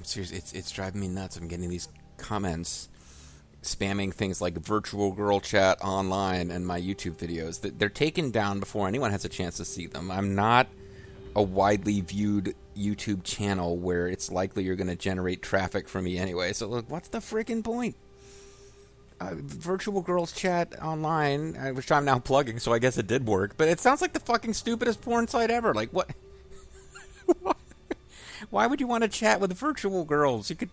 Seriously, it's driving me nuts. I'm getting these comments spamming things like virtual girl chat online and my YouTube videos. They're taken down before anyone has a chance to see them. I'm not a widely viewed YouTube channel where it's likely you're going to generate traffic from me anyway. So look, what's the freaking point? Virtual girls chat online, which I'm now plugging, so I guess it did work. But it sounds like the fucking stupidest porn site ever. Like, what? Why would you want to chat with virtual girls? You could.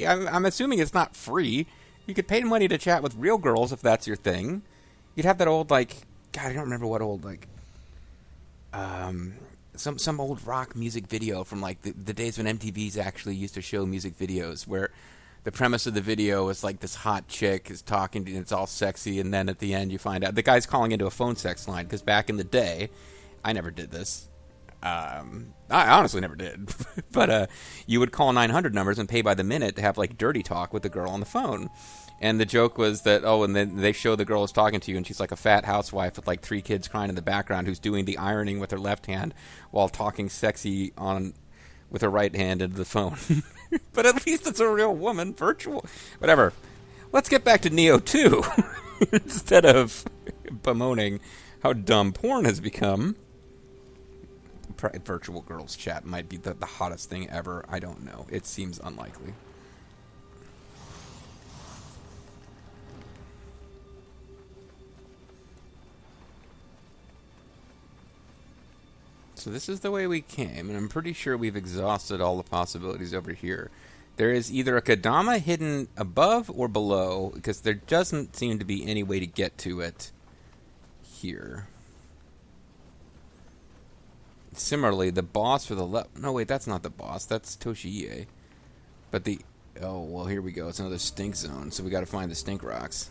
I'm assuming it's not free. You could pay money to chat with real girls if that's your thing. You'd have that old, like, God, I don't remember what old, like, some old rock music video from, like, the days when MTV's actually used to show music videos where the premise of the video is, like, this hot chick is talking to you and it's all sexy, and then at the end you find out the guy's calling into a phone sex line, because back in the day, I never did this. I honestly never did. But you would call 900 numbers and pay by the minute to have, like, dirty talk with the girl on the phone. And the joke was that, and then they show the girl is talking to you, and she's like a fat housewife with, like, 3 kids crying in the background who's doing the ironing with her left hand while talking sexy with her right hand into the phone. But at least it's a real woman, virtual. Whatever. Let's get back to Nioh 2. Instead of bemoaning how dumb porn has become. Virtual girls chat might be the hottest thing ever. I don't know. It seems unlikely. So this is the way we came, and I'm pretty sure we've exhausted all the possibilities over here. There is either a Kodama hidden above or below, because there doesn't seem to be any way to get to it here. Similarly, the boss for the left... No, wait, that's not the boss. That's Toshiie. But the... Oh, well, here we go. It's another stink zone, so we got to find the stink rocks.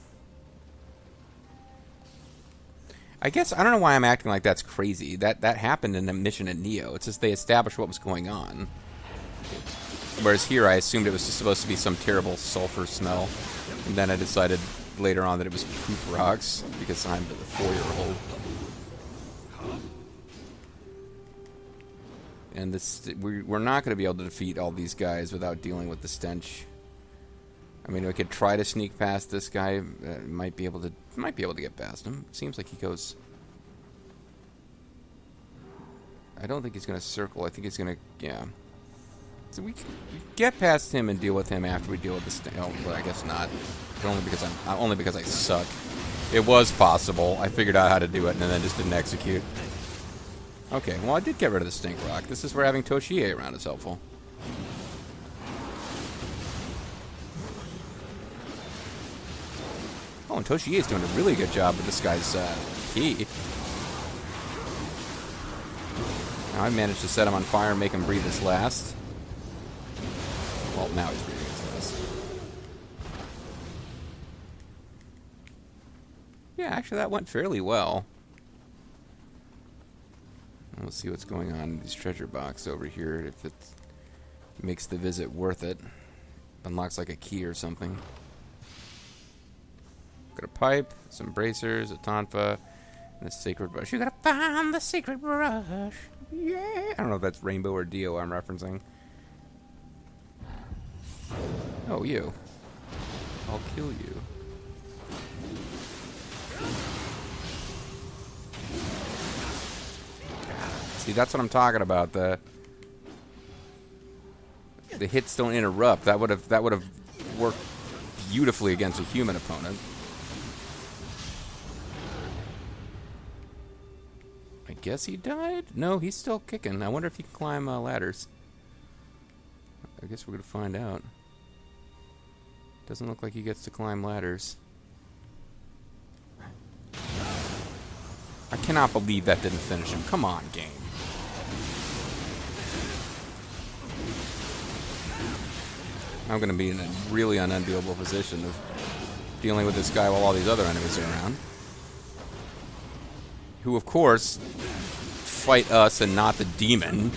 I guess, I don't know why I'm acting like that's crazy. That happened in the mission at Nioh. It's just they established what was going on. Whereas here, I assumed it was just supposed to be some terrible sulfur smell. And then I decided later on that it was poop rocks, because I'm the 4-year-old. And we're not going to be able to defeat all these guys without dealing with the stench. I mean, we could try to sneak past this guy. Might be able to get past him. Seems like he goes. I don't think he's going to circle. I think he's going to, yeah. So we can get past him and deal with him after we deal with the stench. Oh, well, I guess not. Only because I suck. It was possible. I figured out how to do it and then just didn't execute. Okay, well, I did get rid of the stink rock. This is where having Toshiie around is helpful. Oh, and Toshiie is doing a really good job with this guy's key. Now I managed to set him on fire and make him breathe his last. Well, now he's breathing his last. Yeah, actually, that went fairly well. Let's see what's going on in this treasure box over here. If it makes the visit worth it. Unlocks like a key or something. Got a pipe, some bracers, a tonfa, and a sacred brush. You gotta find the sacred brush. Yeah! I don't know if that's Rainbow or Dio I'm referencing. Oh, you. I'll kill you. See, that's what I'm talking about. The hits don't interrupt. That would have worked beautifully against a human opponent. I guess he died? No, he's still kicking. I wonder if he can climb ladders. I guess we're gonna find out. Doesn't look like he gets to climb ladders. I cannot believe that didn't finish him. Come on, game. I'm going to be in a really unenviable position of dealing with this guy while all these other enemies are around. Who, of course, fight us and not the demon.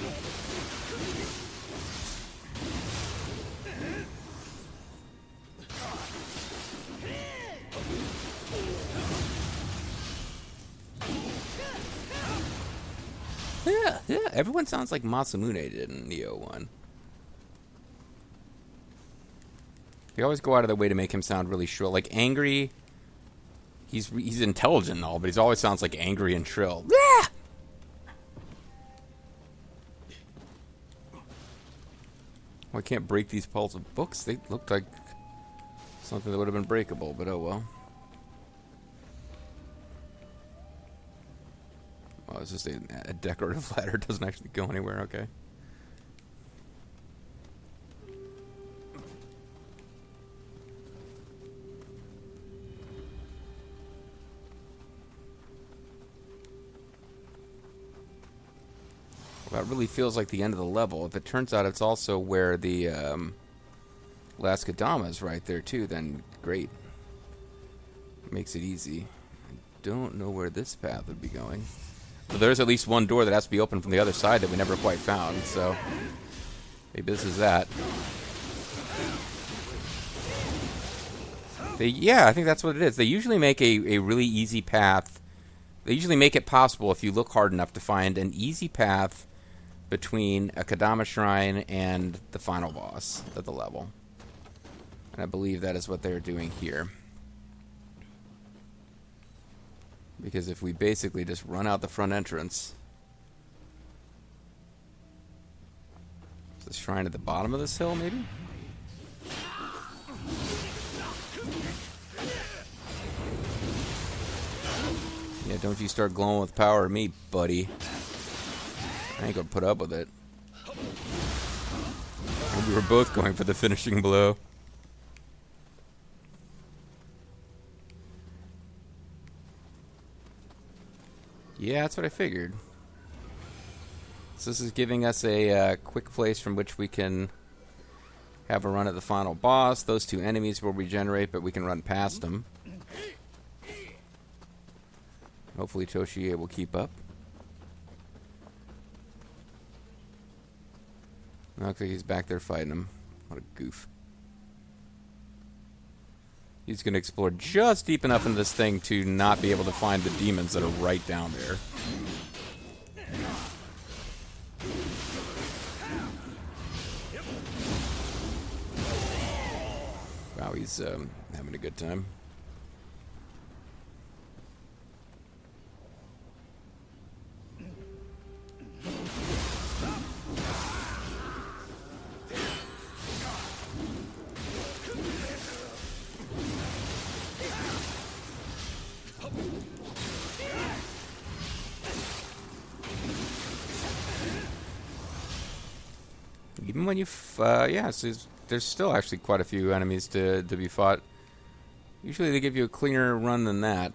Yeah, everyone sounds like Masamune did in Nioh 1. They always go out of their way to make him sound really shrill. Like, angry... He's intelligent and all, but he always sounds like angry and shrill. Yeah! Well, I can't break these piles of books. They looked like something that would have been breakable, but oh well. Oh, it's just a decorative ladder. It doesn't actually go anywhere. Okay. Well, that really feels like the end of the level. If it turns out it's also where the last Kadama is right there too, then great. Makes it easy. I don't know where this path would be going. But there's at least one door that has to be opened from the other side that we never quite found, so maybe this is that. Yeah, I think that's what it is. They usually make a really easy path. They usually make it possible, if you look hard enough, to find an easy path between a Kadama shrine and the final boss of the level. And I believe that is what they're doing here. Because if we basically just run out the front entrance... Is the shrine at the bottom of this hill, maybe? Yeah, don't you start glowing with power at me, buddy. I ain't gonna put up with it. And we were both going for the finishing blow. Yeah, that's what I figured. So this is giving us a quick place from which we can have a run at the final boss. Those two enemies will regenerate, but we can run past them. Hopefully Toshie will keep up. Looks like he's back there fighting him. What a goof. He's going to explore just deep enough into this thing to not be able to find the demons that are right down there. Wow, he's having a good time. Even when you, yeah, so there's still actually quite a few enemies to be fought. Usually they give you a cleaner run than that.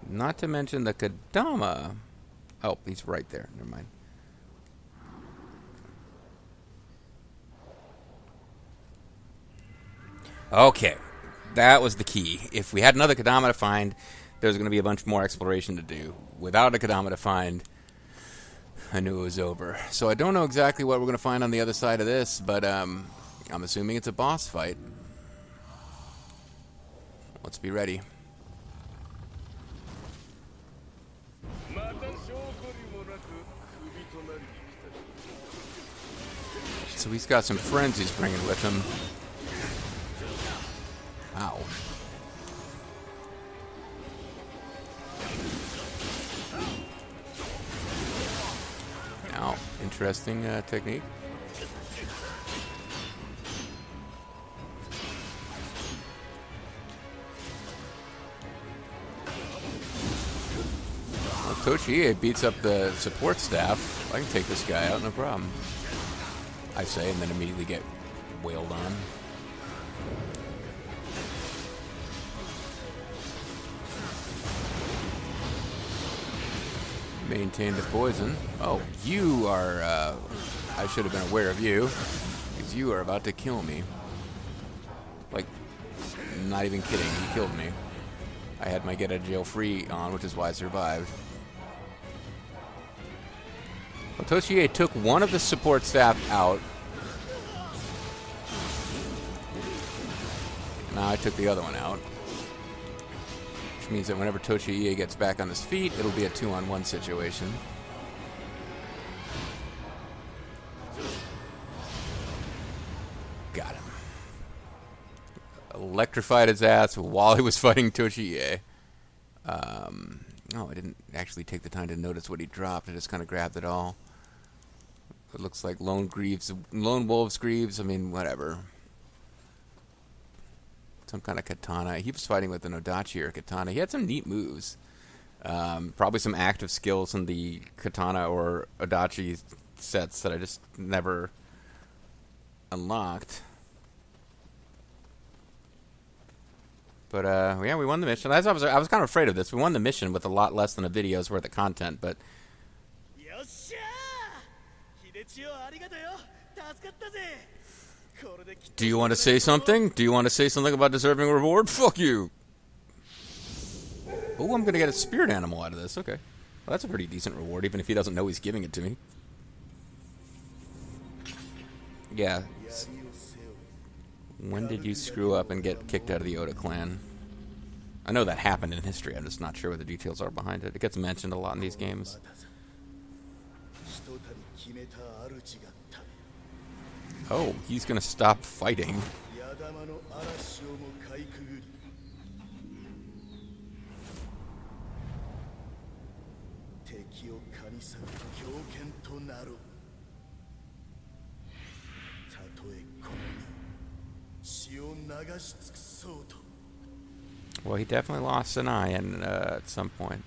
Not to mention the Kadama. Oh, he's right there. Never mind. Okay, that was the key. If we had another Kadama to find, there's going to be a bunch more exploration to do. Without a Kadama to find, I knew it was over. So I don't know exactly what we're going to find on the other side of this, but I'm assuming it's a boss fight. Let's be ready. So he's got some friends he's bringing with him. Wow. Now, interesting technique. Well, Toshie beats up the support staff. I can take this guy out, no problem. I say, and then immediately get wailed on. Maintain the poison. Oh, you are, I should have been aware of you, because you are about to kill me. Like, not even kidding, you killed me. I had my get out of jail free on, which is why I survived. Well, Toshie took one of the support staff out. Now I took the other one out. Which means that whenever Toshie gets back on his feet, it'll be a 2-on-1 situation. Got him. Electrified his ass while he was fighting Toshie. Oh, I didn't actually take the time to notice what he dropped. I just kind of grabbed it all. It looks like Lone Wolf's Greaves. I mean, whatever. Some kind of katana. He was fighting with an Odachi or katana. He had some neat moves. Probably some active skills in the katana or Odachi sets that I just never unlocked. But yeah, we won the mission. I was kind of afraid of this. We won the mission with a lot less than a video's worth of content. But do you want to say something? Do you want to say something about deserving a reward? Fuck you. Oh, I'm gonna get a spirit animal out of this. Okay, well, that's a pretty decent reward, even if he doesn't know he's giving it to me. Yeah. When did you screw up and get kicked out of the Oda clan? I know that happened in history. I'm just not sure what the details are behind it. It gets mentioned a lot in these games. Oh, he's gonna stop fighting. Well, he definitely lost an eye at some point.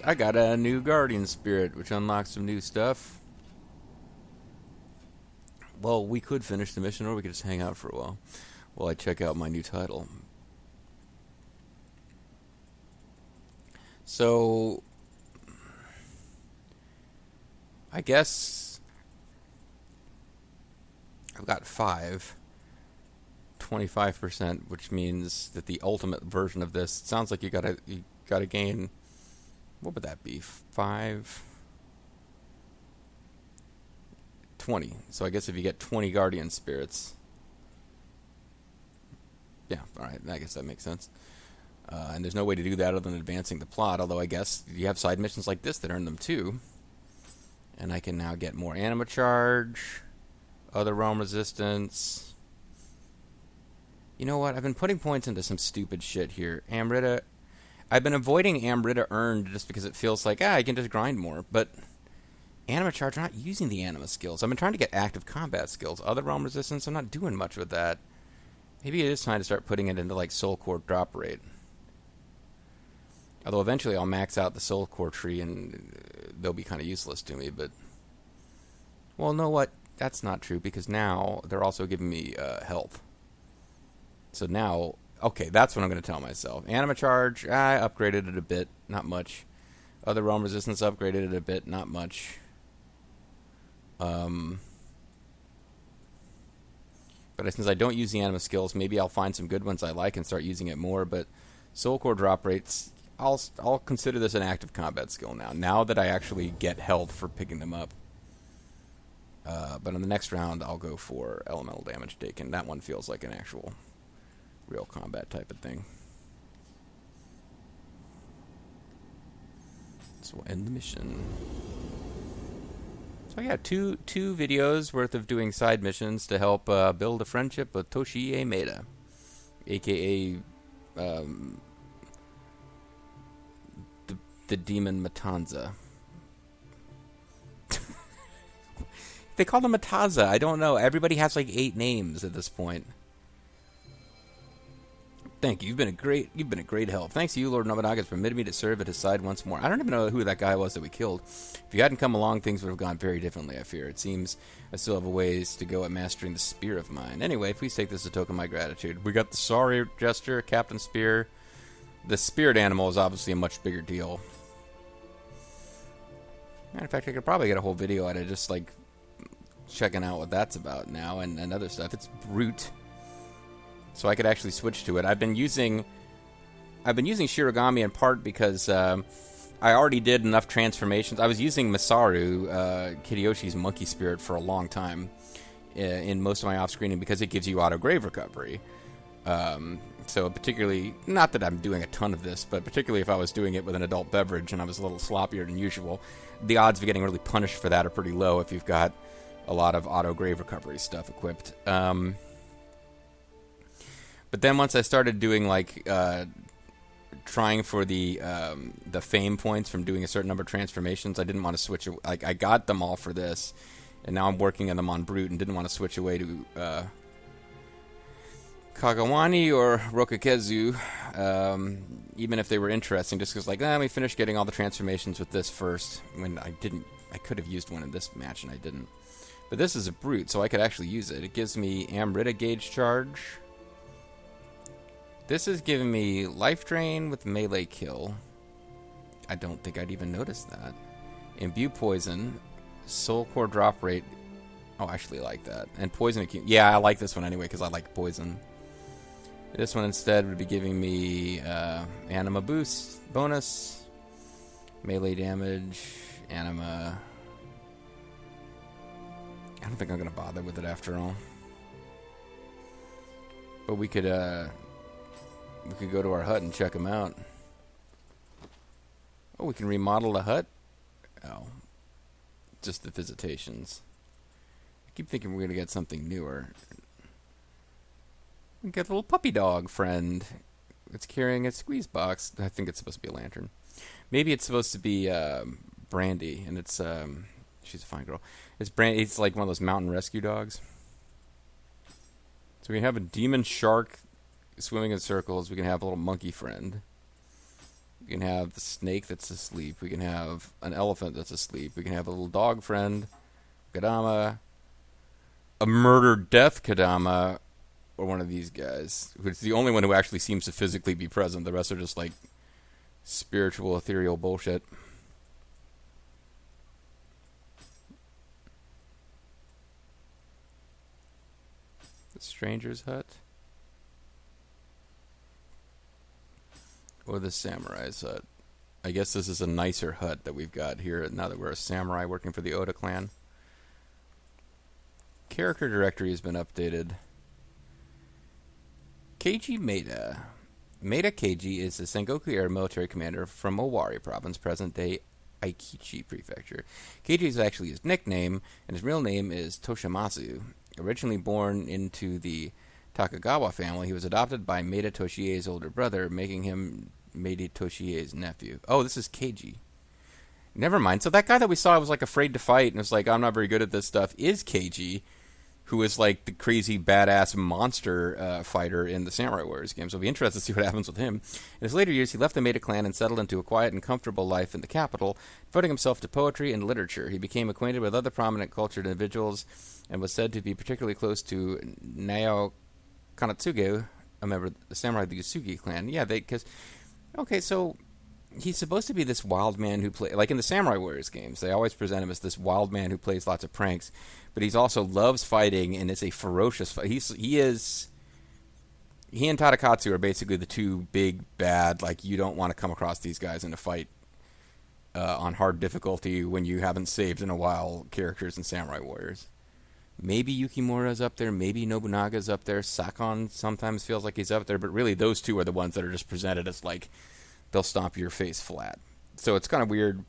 I got a new Guardian Spirit, which unlocks some new stuff. Well, we could finish the mission, or we could just hang out for a while I check out my new title. So, I guess I've got 25%, which means that the ultimate version of this sounds like you gotta gain. What would that be? 20. So I guess if you get 20 Guardian Spirits, yeah, all right, I guess that makes sense. And there's no way to do that other than advancing the plot. Although I guess you have side missions like this that earn them too. And I can now get more anima charge, other realm resistance. You know what? I've been putting points into some stupid shit here. Amrita. I've been avoiding Amrita earned just because it feels like, I can just grind more. But anima charge, I'm not using the anima skills. I've been trying to get active combat skills. Other realm resistance, I'm not doing much with that. Maybe it is time to start putting it into like soul core drop rate. Although eventually I'll max out the soul core tree and they'll be kind of useless to me. But, well, know what? That's not true because now they're also giving me health. So now, okay, that's what I'm going to tell myself. Anima charge, I upgraded it a bit, not much. Other realm resistance, upgraded it a bit, not much. But since I don't use the anima skills, maybe I'll find some good ones I like and start using it more. But soul core drop rates, I'll consider this an active combat skill now. Now that I actually get health for picking them up. But in the next round, I'll go for elemental damage taken. That one feels like an actual real combat type of thing. So we'll end the mission. So yeah, two videos worth of doing side missions to help build a friendship with Toshie Maeda, aka the demon Matanza. They call him Mataza. I don't know. Everybody has like 8 names at this point. Thank you. You've been a great help. Thanks to you, Lord Nobunaga, for permitting me to serve at his side once more. I don't even know who that guy was that we killed. If you hadn't come along, things would have gone very differently, I fear. It seems I still have a ways to go at mastering the spear of mine. Anyway, please take this as a token of my gratitude. We got the sorry gesture, Captain Spear. The spirit animal is obviously a much bigger deal. Matter of fact, I could probably get a whole video out of just like checking out what that's about now and other stuff. It's brute. So I could actually switch to it. I've been using Shirogami in part because I already did enough transformations. I was using Masaru, Kidayoshi's monkey spirit, for a long time in most of my off-screening because it gives you auto grave recovery. So particularly, not that I'm doing a ton of this, but particularly if I was doing it with an adult beverage and I was a little sloppier than usual, the odds of getting really punished for that are pretty low if you've got a lot of auto grave recovery stuff equipped. But then once I started doing like trying for the fame points from doing a certain number of transformations, I didn't want to switch. Like I got them all for this, and now I'm working on them on Brute, and didn't want to switch away to Kagawani or Rokakezu, even if they were interesting, just because, like, let me finish getting all the transformations with this first, when I could have used one in this match, and I didn't. But this is a Brute, so I could actually use it. It gives me Amrita Gauge Charge. This is giving me Life Drain with Melee Kill. I don't think I'd even notice that. Imbue Poison, Soul Core Drop Rate. Oh, I actually like that. And Poison Acute. Yeah, I like this one anyway, because I like Poison. This one instead would be giving me Anima Boost bonus, melee damage, Anima. I don't think I'm going to bother with it after all. But we could go to our hut and check them out. Oh, we can remodel the hut? Oh, just the visitations. I keep thinking we're going to get something newer. We get a little puppy dog friend. It's carrying a squeeze box. I think it's supposed to be a lantern. Maybe it's supposed to be Brandy, and it's she's a fine girl. It's Brandy. It's like one of those mountain rescue dogs. So we can have a demon shark swimming in circles. We can have a little monkey friend. We can have the snake that's asleep. We can have an elephant that's asleep. We can have a little dog friend, Kadama, a murdered death Kadama, or one of these guys, who's the only one who actually seems to physically be present. The rest are just like spiritual, ethereal bullshit. The stranger's hut. Or the samurai's hut. I guess this is a nicer hut that we've got here now that we're a samurai working for the Oda clan. Character directory has been updated. Keiji Maeda. Maeda Keiji is the Sengoku-era military commander from Owari Province, present-day Aikichi Prefecture. Keiji is actually his nickname, and his real name is Toshimasu. Originally born into the Takagawa family, he was adopted by Maeda Toshie's older brother, making him Maeda Toshie's nephew. Oh, this is Keiji. Never mind. So that guy that we saw was like afraid to fight and was like, I'm not very good at this stuff, is Keiji, who is like the crazy badass monster fighter in the Samurai Warriors game. So it'll be interesting to see what happens with him. In his later years, he left the Maeda clan and settled into a quiet and comfortable life in the capital, devoting himself to poetry and literature. He became acquainted with other prominent cultured individuals and was said to be particularly close to Nioh Kanatsuge, a member of the Samurai of the Yasugi clan. Yeah, okay, so he's supposed to be this wild man who like in the Samurai Warriors games, they always present him as this wild man who plays lots of pranks, but he's also loves fighting and is a ferocious fighter. He and Tadakatsu are basically the two big bad, like, you don't want to come across these guys in a fight on hard difficulty when you haven't saved in a while characters in Samurai Warriors. Maybe Yukimura's up there, maybe Nobunaga's up there, Sakon sometimes feels like he's up there, but really those two are the ones that are just presented as like, they'll stomp your face flat. So it's kind of weird.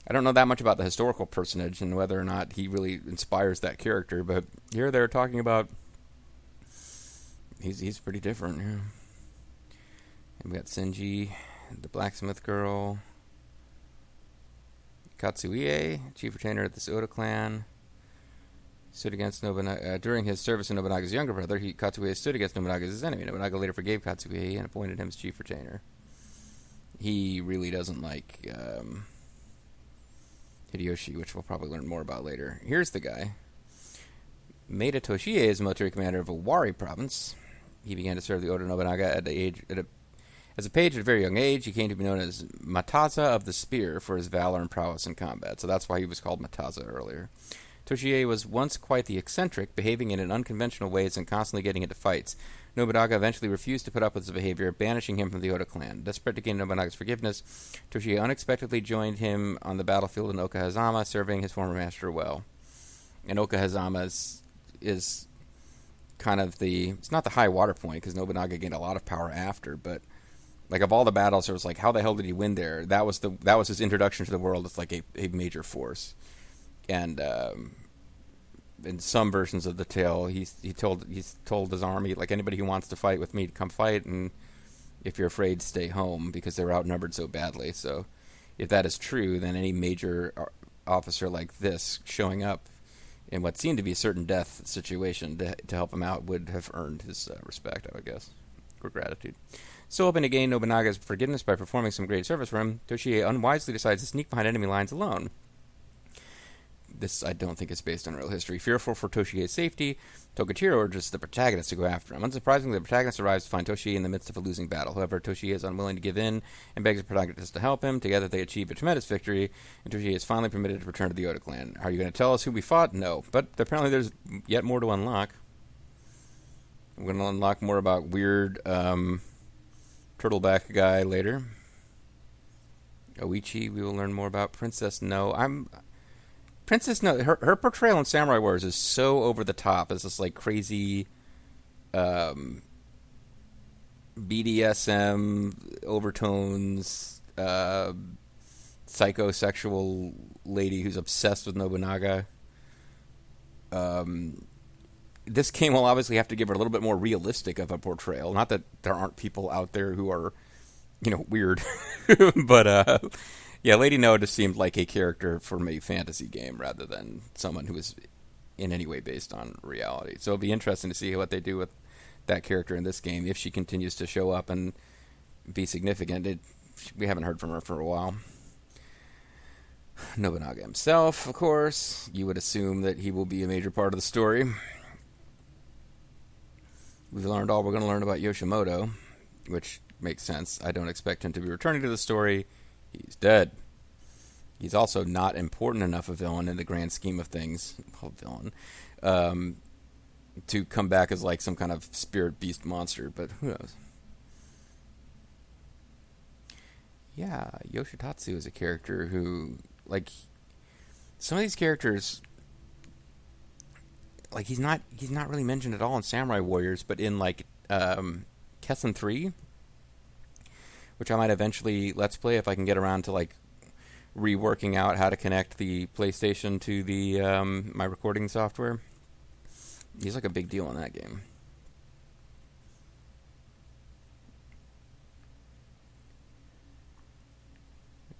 I don't know that much about the historical personage and whether or not he really inspires that character, but here they're talking about he's pretty different. Yeah. And we got Senji, the blacksmith girl, Katsuie, chief retainer of the Oda clan, stood against Nobunaga. During his service to Nobunaga's younger brother, Katsuie stood against Nobunaga as his enemy. Nobunaga later forgave Katsuie and appointed him as chief retainer. He really doesn't like Hideyoshi, which we'll probably learn more about later. Here's the guy. Maeda Toshie is military commander of Owari Province. He began to serve the Oda Nobunaga as a page at a very young age. He came to be known as Mataza of the Spear for his valor and prowess in combat. So that's why he was called Mataza earlier. Toshie was once quite the eccentric, behaving in unconventional ways and constantly getting into fights. Nobunaga eventually refused to put up with his behavior, banishing him from the Oda clan. Desperate to gain Nobunaga's forgiveness, Toshie unexpectedly joined him on the battlefield in Okahazama, serving his former master well. And Okahazama is kind of it's not the high water point because Nobunaga gained a lot of power after, but like of all the battles, it was like, how the hell did he win there? That was his introduction to the world as like a major force. And in some versions of the tale, he's told his army, like, anybody who wants to fight with me to come fight, and if you're afraid, stay home, because they were outnumbered so badly. So if that is true, then any major officer like this showing up in what seemed to be a certain death situation to help him out would have earned his respect, I would guess, or gratitude. So hoping to gain Nobunaga's forgiveness by performing some great service for him, Toshie unwisely decides to sneak behind enemy lines alone. This, I don't think, is based on real history. Fearful for Toshie's safety, Tokachiro urges the protagonist to go after him. Unsurprisingly, the protagonist arrives to find Toshie in the midst of a losing battle. However, Toshie is unwilling to give in and begs the protagonist to help him. Together, they achieve a tremendous victory, and Toshie is finally permitted to return to the Oda clan. Are you going to tell us who we fought? No. But apparently there's yet more to unlock. We're going to unlock more about weird turtleback guy later. Oichi, we will learn more about. Princess No. Her portrayal in Samurai Warriors is so over the top. It's this like crazy BDSM overtones, psychosexual lady who's obsessed with Nobunaga. This game will obviously have to give her a little bit more realistic of a portrayal. Not that there aren't people out there who are, weird, but yeah, Lady Noah just seemed like a character from a fantasy game rather than someone who is in any way based on reality. So it'll be interesting to see what they do with that character in this game if she continues to show up and be significant. We haven't heard from her for a while. Nobunaga himself, of course. You would assume that he will be a major part of the story. We've learned all we're going to learn about Yoshimoto, which makes sense. I don't expect him to be returning to the story. He's dead. He's also not important enough a villain in the grand scheme of things, to come back as like some kind of spirit beast monster, but who knows? Yeah, Yoshitatsu is a character who, like, some of these characters, like, he's not really mentioned at all in Samurai Warriors, but in like Kessen 3, which I might eventually Let's Play if I can get around to like reworking out how to connect the PlayStation to the my recording software. He's like a big deal in that game.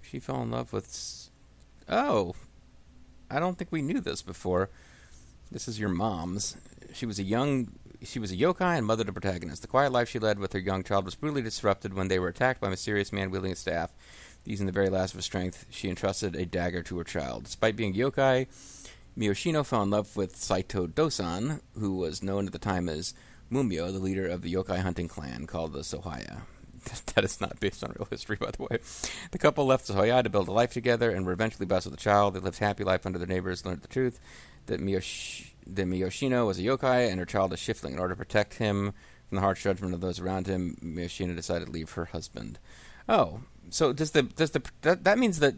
She fell in love with... Oh, I don't think we knew this before. This is your mom's. She was a yokai and mother to protagonist. The quiet life she led with her young child was brutally disrupted when they were attacked by a mysterious man wielding a staff. Using the very last of her strength, she entrusted a dagger to her child. Despite being yokai, Miyoshino fell in love with Saito Dosan, who was known at the time as Mumio, the leader of the yokai hunting clan called the Sohaya. That is not based on real history, by the way. The couple left Sohaya to build a life together and were eventually blessed with a child. They lived happy life under their neighbors, learned the truth that Miyoshino was a yokai and her child a shiftling. In order to protect him from the harsh judgment of those around him, Miyoshino decided to leave her husband. Oh, so that means that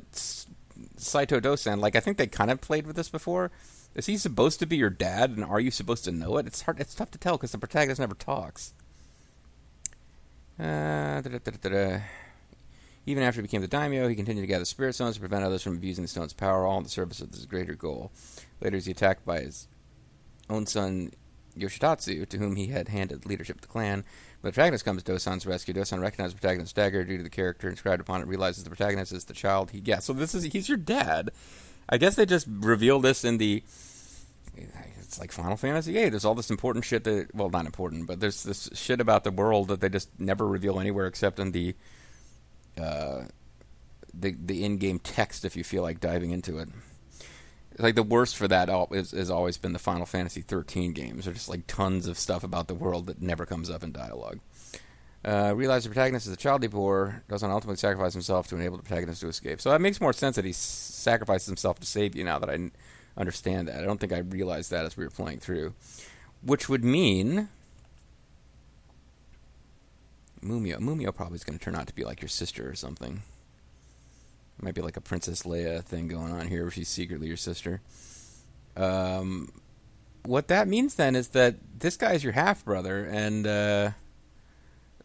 Saito Dosan, like, I think they kind of played with this before. Is he supposed to be your dad, and are you supposed to know it? It's tough to tell because the protagonist never talks. Even after he became the daimyo, he continued to gather spirit stones to prevent others from abusing the stone's power, all in the service of this greater goal. Later, he's attacked by his own son, Yoshitatsu, to whom he had handed leadership of the clan. When the protagonist comes to Dosan's rescue, Dosan recognizes the protagonist's dagger due to the character inscribed upon it, realizes the protagonist is the child he gets. So he's your dad. I guess they just reveal this in the... It's like Final Fantasy VIII. There's all this important shit that... Well, not important, but there's this shit about the world that they just never reveal anywhere except in the in-game text if you feel like diving into it. Like, the worst for that has always been the Final Fantasy 13 games. There's just like tons of stuff about the world that never comes up in dialogue. Realize the protagonist is a child he bore, doesn't ultimately sacrifice himself to enable the protagonist to escape. So that makes more sense that he sacrifices himself to save you now that I understand that. I don't think I realized that as we were playing through. Which would mean... Mumio probably is going to turn out to be like your sister or something. Might be like a Princess Leia thing going on here where she's secretly your sister. what that means then is that this guy's your half brother, and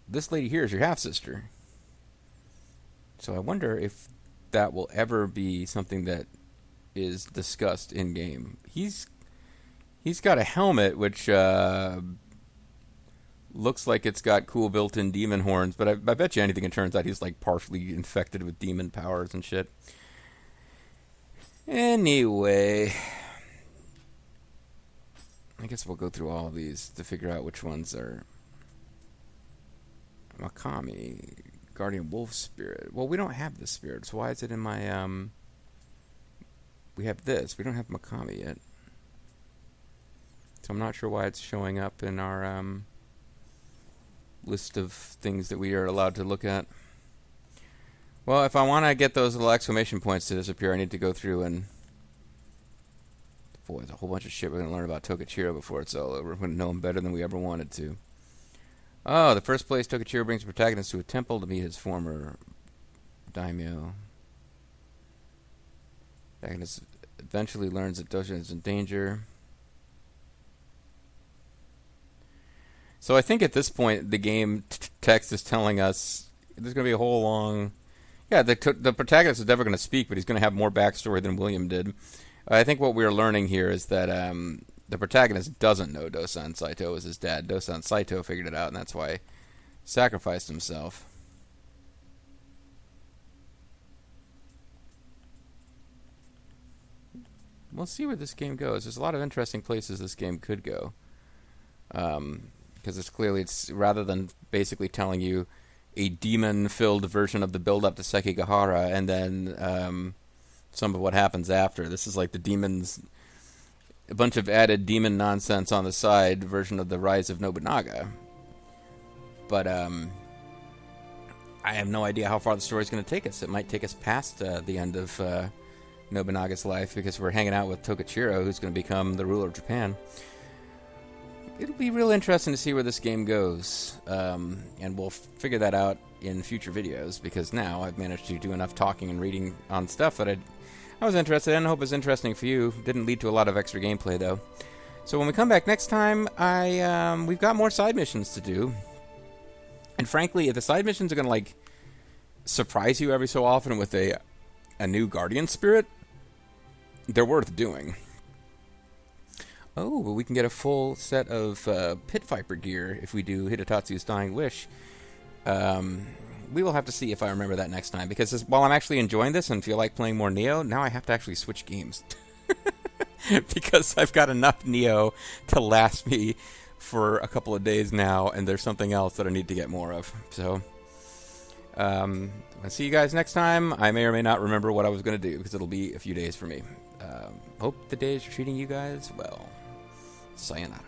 this lady here is your half sister. So I wonder if that will ever be something that is discussed in game. He's got a helmet which looks like it's got cool built-in demon horns, but I bet you anything it turns out he's like partially infected with demon powers and shit. Anyway, I guess we'll go through all of these to figure out which ones are Makami, Guardian Wolf Spirit. Well, we don't have this spirit, so why is it in my we have this. We don't have Makami yet. So I'm not sure why it's showing up in our list of things that we are allowed to look at. Well, if I want to get those little exclamation points to disappear, I need to go through and... Boy, there's a whole bunch of shit we're going to learn about Tokachiro before it's all over. We're going to know him better than we ever wanted to. Oh, the first place Tokachiro brings the protagonist to a temple to meet his former daimyo. Protagonist eventually learns that Doshin is in danger. So I think at this point, the game text is telling us there's going to be a whole long... Yeah, the protagonist is never going to speak, but he's going to have more backstory than William did. I think what we're learning here is that the protagonist doesn't know Dosan Saito was his dad. Dosan Saito figured it out, and that's why he sacrificed himself. We'll see where this game goes. There's a lot of interesting places this game could go. Because it's rather than basically telling you a demon-filled version of the build-up to Sekigahara and then some of what happens after. This is like the demons, a bunch of added demon nonsense on the side version of the Rise of Nobunaga. But I have no idea how far the story's going to take us. It might take us past the end of Nobunaga's life because we're hanging out with Tokachiro, who's going to become the ruler of Japan. It'll be real interesting to see where this game goes, and we'll figure that out in future videos, because now I've managed to do enough talking and reading on stuff that I was interested in. I hope it's interesting for you. Didn't lead to a lot of extra gameplay, though. So when we come back next time, we've got more side missions to do. And frankly, if the side missions are going to, like, surprise you every so often with a new Guardian Spirit, they're worth doing. Oh, but we can get a full set of Pit Viper gear if we do Hidetatsu's Dying Wish. We will have to see if I remember that next time, because while I'm actually enjoying this and feel like playing more Nioh, now I have to actually switch games. Because I've got enough Nioh to last me for a couple of days now, and there's something else that I need to get more of. So, I'll see you guys next time. I may or may not remember what I was going to do, because it'll be a few days for me. Hope the days are treating you guys well. Sayonara.